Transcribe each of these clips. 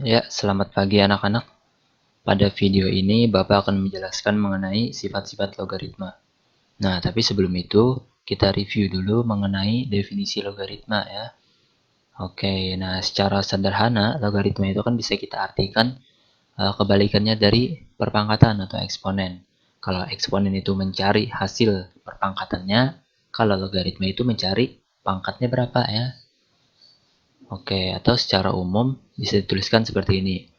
Ya, selamat pagi anak-anak. Pada video ini, Bapak akan menjelaskan mengenai sifat-sifat logaritma. Nah, tapi sebelum itu, kita review dulu mengenai definisi logaritma ya. Oke, nah secara sederhana, logaritma itu kan bisa kita artikan kebalikannya dari perpangkatan atau eksponen. Kalau eksponen itu mencari hasil perpangkatannya, kalau logaritma itu mencari pangkatnya berapa ya. Oke, atau secara umum bisa dituliskan seperti ini.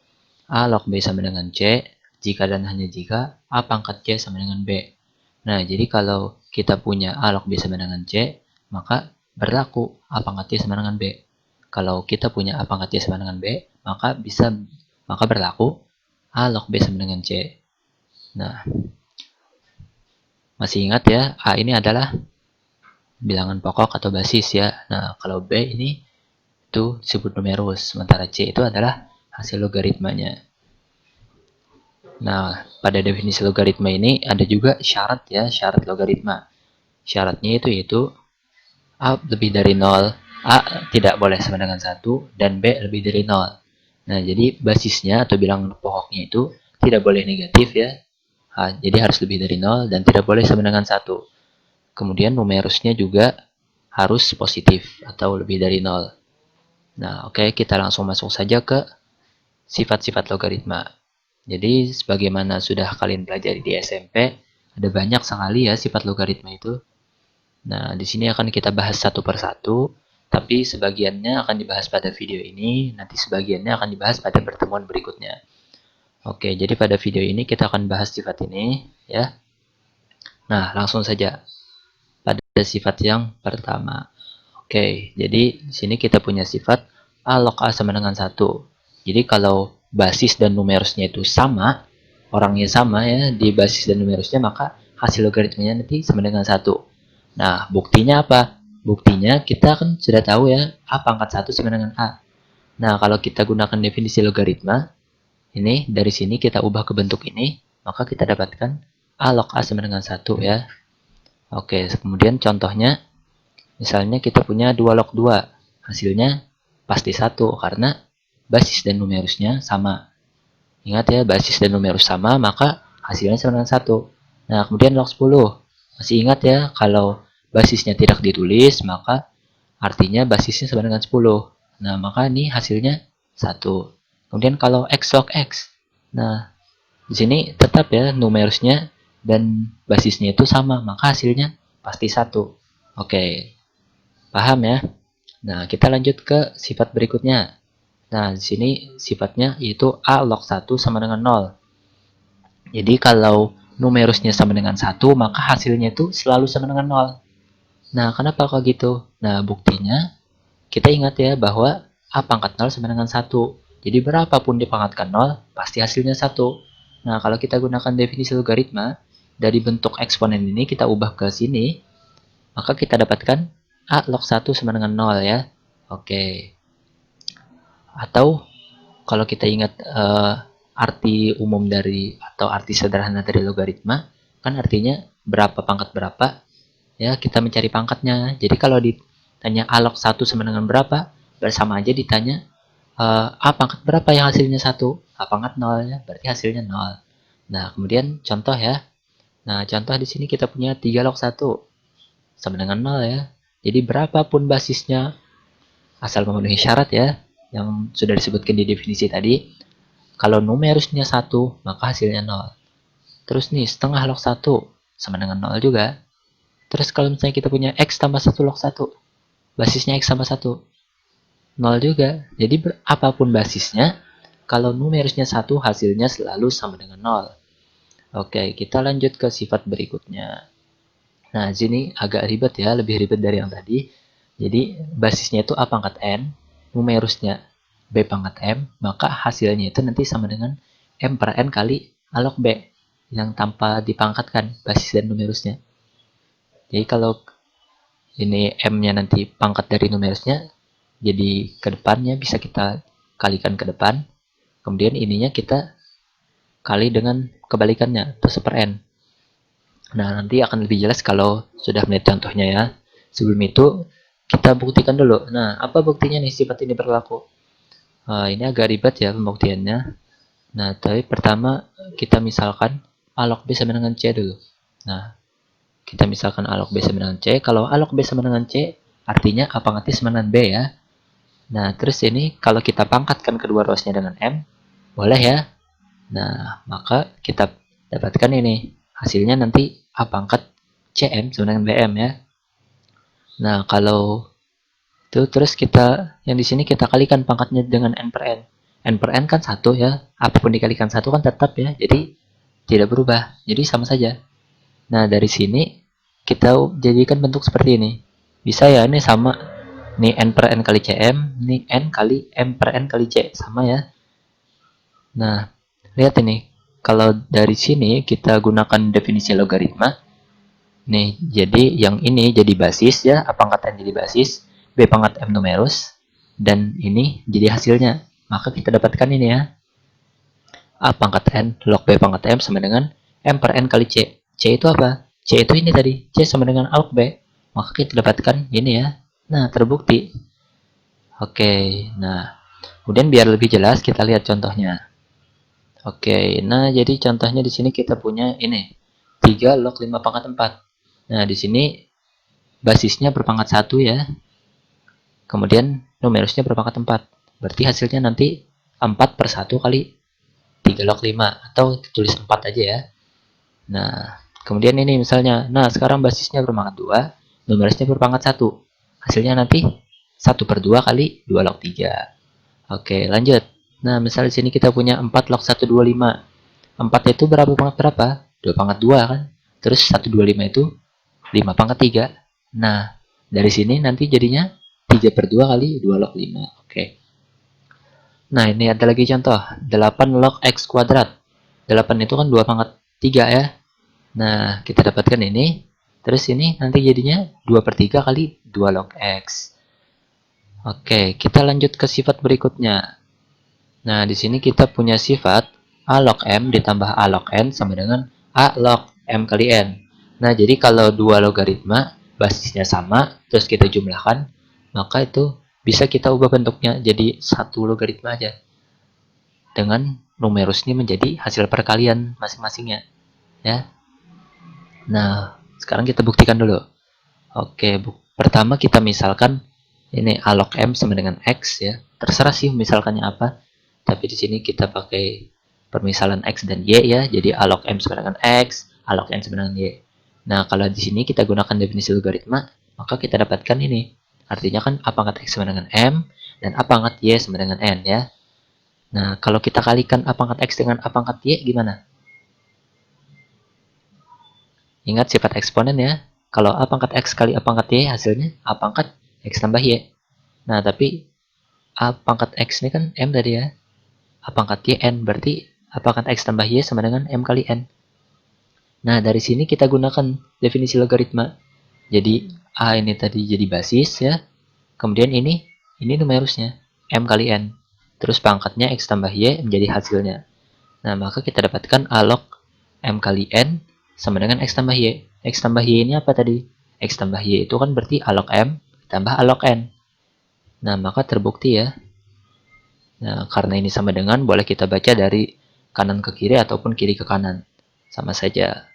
A log B sama dengan C, jika dan hanya jika A pangkat C sama dengan B. Nah, jadi kalau kita punya A log B sama dengan C, maka berlaku A pangkat C sama dengan B. Kalau kita punya A pangkat C sama dengan B, maka berlaku A log B sama dengan C. Nah, masih ingat ya, A ini adalah bilangan pokok atau basis ya. Nah, kalau B ini itu disebut numerus, sementara C itu adalah hasil logaritmanya. Nah, pada definisi logaritma ini ada juga syarat ya, syarat logaritma. Syaratnya itu yaitu A lebih dari 0, A tidak boleh sama dengan 1, dan B lebih dari 0. Nah, jadi basisnya atau bilangan pokoknya itu tidak boleh negatif ya. Jadi harus lebih dari 0 dan tidak boleh sama dengan 1. Kemudian numerusnya juga harus positif atau lebih dari 0. Nah, oke, kita langsung masuk saja ke sifat-sifat logaritma. Jadi sebagaimana sudah kalian pelajari di SMP, ada banyak sekali ya sifat logaritma itu. Nah, di sini akan kita bahas satu persatu, tapi sebagiannya akan dibahas pada video ini, nanti sebagiannya akan dibahas pada pertemuan berikutnya. Oke, jadi pada video ini kita akan bahas sifat ini ya. Nah, langsung saja pada sifat yang pertama. Oke, jadi di sini kita punya sifat A log A sama dengan 1. Jadi kalau basis dan numerusnya itu sama, orangnya sama ya di basis dan numerusnya, maka hasil logaritmanya nanti sama dengan 1. Nah, buktinya apa? Buktinya kita kan sudah tahu ya, A pangkat 1 sama dengan A. Nah, kalau kita gunakan definisi logaritma, ini dari sini kita ubah ke bentuk ini, maka kita dapatkan A log A sama dengan 1 ya. Oke, kemudian contohnya, misalnya kita punya 2 log 2, hasilnya pasti 1 karena basis dan numerusnya sama. Ingat ya, basis dan numerus sama, maka hasilnya sama dengan 1. Nah, kemudian log 10. Masih ingat ya, kalau basisnya tidak ditulis, maka artinya basisnya sama dengan 10. Nah, maka ini hasilnya 1. Kemudian kalau x log x. Nah, di sini tetap ya numerusnya dan basisnya itu sama, maka hasilnya pasti 1. Oke, paham ya? Nah, kita lanjut ke sifat berikutnya. Nah, di sini sifatnya yaitu A log 1 sama dengan 0. Jadi kalau numerusnya sama dengan 1, maka hasilnya itu selalu sama dengan 0. Nah, kenapa kok gitu? Nah, buktinya kita ingat ya bahwa A pangkat 0 sama dengan 1. Jadi berapapun dipangkatkan 0, pasti hasilnya 1. Nah, kalau kita gunakan definisi logaritma, dari bentuk eksponen ini kita ubah ke sini, maka kita dapatkan A log 1 sama dengan 0 ya. Oke. Atau kalau kita ingat arti umum dari atau arti sederhana dari logaritma, kan artinya berapa pangkat berapa, ya kita mencari pangkatnya. Jadi kalau ditanya A log 1 sama dengan berapa, bersama aja ditanya A pangkat berapa yang hasilnya 1, A pangkat 0 ya, berarti hasilnya 0. Nah, kemudian contoh ya. Nah, contoh di sini kita punya 3 log 1 sama dengan 0 ya. Jadi berapapun basisnya, asal memenuhi syarat ya, yang sudah disebutkan di definisi tadi, kalau numerusnya 1, maka hasilnya 0. Terus nih, setengah log 1 sama dengan 0 juga. Terus kalau misalnya kita punya X tambah 1 log 1, basisnya X tambah 1, 0 juga. Jadi apapun basisnya, kalau numerusnya 1, hasilnya selalu sama dengan 0. Oke, kita lanjut ke sifat berikutnya. Nah, sini agak ribet ya, lebih ribet dari yang tadi. Jadi, basisnya itu A pangkat N, numerusnya B pangkat M, maka hasilnya itu nanti sama dengan M per N kali A log B, yang tanpa dipangkatkan basis dan numerusnya. Jadi, kalau ini M-nya nanti pangkat dari numerusnya, jadi ke depannya bisa kita kalikan ke depan, kemudian ininya kita kali dengan kebalikannya, atau seper N. Nah, nanti akan lebih jelas kalau sudah melihat contohnya ya. Sebelum itu, kita buktikan dulu. Nah, apa buktinya nih sifat ini berlaku? Ini agak ribet ya pembuktiannya. Nah, tapi pertama kita misalkan A log B sama dengan C dulu. Nah, kita misalkan A log B sama dengan C. Kalau A log B sama dengan C, artinya A pangkat C sama dengan B ya. Nah, terus ini kalau kita pangkatkan kedua rowsnya dengan M, boleh ya. Nah, maka kita dapatkan ini. Hasilnya nanti A pangkat CM sama dengan BM ya. Nah, kalau itu terus kita yang di sini kita kalikan pangkatnya dengan n per n. N per n kan 1 ya. Apapun dikalikan 1 kan tetap ya. Jadi tidak berubah. Jadi sama saja. Nah, dari sini kita jadikan bentuk seperti ini. Bisa ya, ini sama. Ini n per n kali cm, ini n kali m per n kali c. Sama ya. Nah, lihat ini. Kalau dari sini kita gunakan definisi logaritma. Nih, jadi yang ini jadi basis ya, A pangkat n jadi basis, B pangkat m numerus, dan ini jadi hasilnya. Maka kita dapatkan ini ya, A pangkat n log B pangkat m sama dengan m per n kali c. C itu apa? C itu ini tadi, C sama dengan A log B. Maka kita dapatkan ini ya. Nah, terbukti. Oke, nah, kemudian biar lebih jelas kita lihat contohnya. Oke, nah jadi contohnya di sini kita punya ini, 3 log 5 pangkat 4. Nah, di sini basisnya berpangkat 1 ya. Kemudian numerusnya berpangkat 4. Berarti hasilnya nanti 4 per 1 kali 3 log 5. Atau tulis 4 aja ya. Nah, kemudian ini misalnya. Nah, sekarang basisnya berpangkat 2. Numerusnya berpangkat 1. Hasilnya nanti 1 per 2 kali 2 log 3. Oke, lanjut. Nah, misalnya di sini kita punya 4 log 125. 4 itu berapa pangkat berapa? 2 pangkat 2 kan? Terus 125 itu 5 pangkat 3. Nah, dari sini nanti jadinya 3 per 2 kali 2 log 5. Oke. Nah, ini ada lagi contoh. 8 log x kuadrat. 8 itu kan 2 pangkat 3 ya. Nah, kita dapatkan ini. Terus ini nanti jadinya 2 per 3 kali 2 log x. Oke, kita lanjut ke sifat berikutnya. Nah, di sini kita punya sifat A log M ditambah A log N sama dengan A log M kali N. Nah, jadi kalau dua logaritma basisnya sama, terus kita jumlahkan, maka itu bisa kita ubah bentuknya jadi satu logaritma aja. Dengan numerusnya menjadi hasil perkalian masing-masingnya. Ya. Nah, sekarang kita buktikan dulu. Oke, pertama kita misalkan ini A log M sama dengan X ya. Terserah sih misalkannya apa. Tapi di sini kita pakai permisalan X dan Y ya. Jadi A log M sama dengan X, A log N sama dengan Y. Nah, kalau di sini kita gunakan definisi logaritma, maka kita dapatkan ini. Artinya kan A pangkat X sama dengan M, dan A pangkat Y sama dengan N ya. Nah, kalau kita kalikan A pangkat X dengan A pangkat Y gimana? Ingat sifat eksponen ya. Kalau A pangkat X kali A pangkat Y hasilnya A pangkat X tambah Y. Nah, tapi A pangkat X ini kan M tadi ya. A pangkat Y N, berarti A pangkat X tambah Y sama dengan M kali N. Nah, dari sini kita gunakan definisi logaritma. Jadi, A ini tadi jadi basis ya. Kemudian ini numerusnya, M kali N. Terus pangkatnya X tambah Y menjadi hasilnya. Nah, maka kita dapatkan A log M kali N sama dengan X tambah Y. X tambah Y ini apa tadi? X tambah Y itu kan berarti A log M tambah A log N. Nah, maka terbukti ya. Nah, karena ini sama dengan, boleh kita baca dari kanan ke kiri ataupun kiri ke kanan. Sama saja.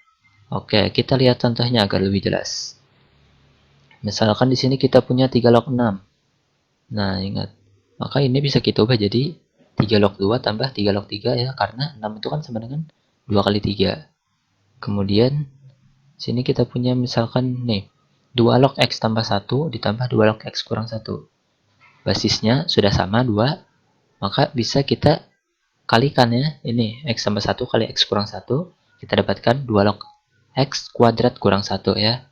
Oke, kita lihat contohnya agar lebih jelas. Misalkan di sini kita punya 3 log 6. Nah, ingat. Maka ini bisa kita ubah jadi 3 log 2 tambah 3 log 3 ya. Karena 6 itu kan sama dengan 2 kali 3. Kemudian, sini kita punya misalkan nih. 2 log X tambah 1 ditambah 2 log X kurang 1. Basisnya sudah sama 2. Maka bisa kita kalikan ya. Ini X tambah 1 kali X kurang 1. Kita dapatkan 2 log X kuadrat kurang 1 ya.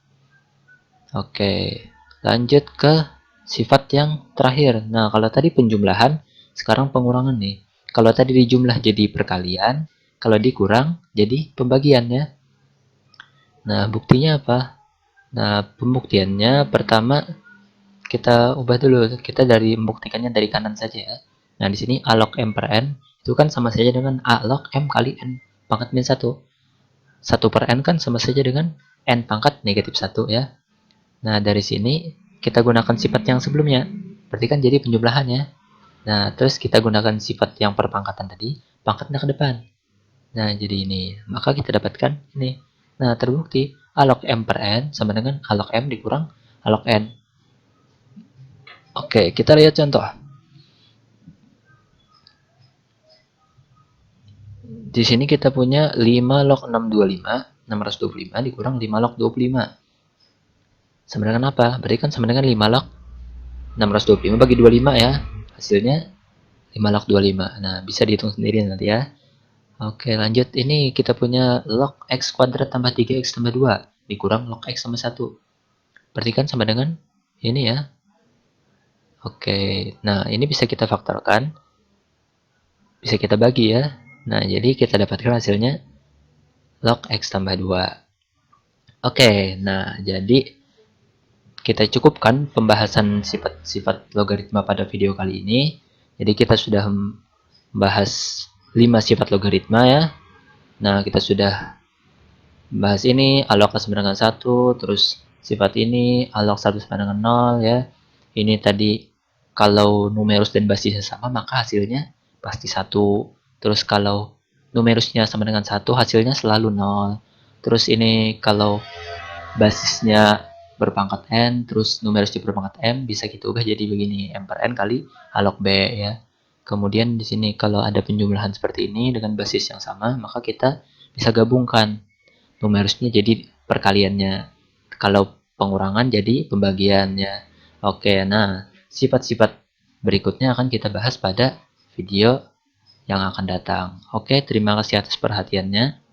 Oke, lanjut ke sifat yang terakhir. Nah, kalau tadi penjumlahan, sekarang pengurangan nih. Kalau tadi dijumlah jadi perkalian, kalau dikurang jadi pembagian ya. Nah, buktinya apa? Nah, pembuktiannya pertama kita ubah dulu. Kita dari membuktikannya dari kanan saja ya. Nah, di sini A log M per N itu kan sama saja dengan A log M kali N pangkat min 1. 1 per N kan sama saja dengan N pangkat negatif 1 ya. Nah, dari sini kita gunakan sifat yang sebelumnya. Berarti kan jadi penjumlahan ya. Nah, terus kita gunakan sifat yang perpangkatan tadi, pangkatnya ke depan. Nah, jadi ini. Maka kita dapatkan ini. Nah, terbukti alog M per N sama dengan alog M dikurang alog N. Oke, kita lihat contoh. Di sini kita punya 5 log 625 dikurang 5 log 25. Sama dengan apa? Berarti kan sama dengan 5 log 625 bagi 25 ya. Hasilnya 5 log 25. Nah, bisa dihitung sendiri nanti ya. Oke, lanjut. Ini kita punya log x kuadrat tambah 3x tambah 2 dikurang log x sama 1. Berarti kan sama dengan ini ya. Oke, nah ini bisa kita faktorkan. Bisa kita bagi ya. Nah, jadi kita dapatkan hasilnya log x tambah 2. Oke, nah jadi kita cukupkan pembahasan sifat-sifat logaritma pada video kali ini. Jadi kita sudah membahas 5 sifat logaritma ya. Nah, kita sudah bahas ini alog sama dengan 1, terus sifat ini alog 1 sama dengan 0 ya. Ini tadi kalau numerus dan basisnya sama maka hasilnya pasti 1. Terus kalau numerusnya sama dengan 1 hasilnya selalu 0. Terus ini kalau basisnya berpangkat n terus numerusnya berpangkat m bisa kita ubah jadi begini, m per n kali alog b ya. Kemudian di sini kalau ada penjumlahan seperti ini dengan basis yang sama maka kita bisa gabungkan numerusnya jadi perkaliannya. Kalau pengurangan jadi pembagiannya. Oke, nah sifat-sifat berikutnya akan kita bahas pada video yang akan datang. Oke, terima kasih atas perhatiannya.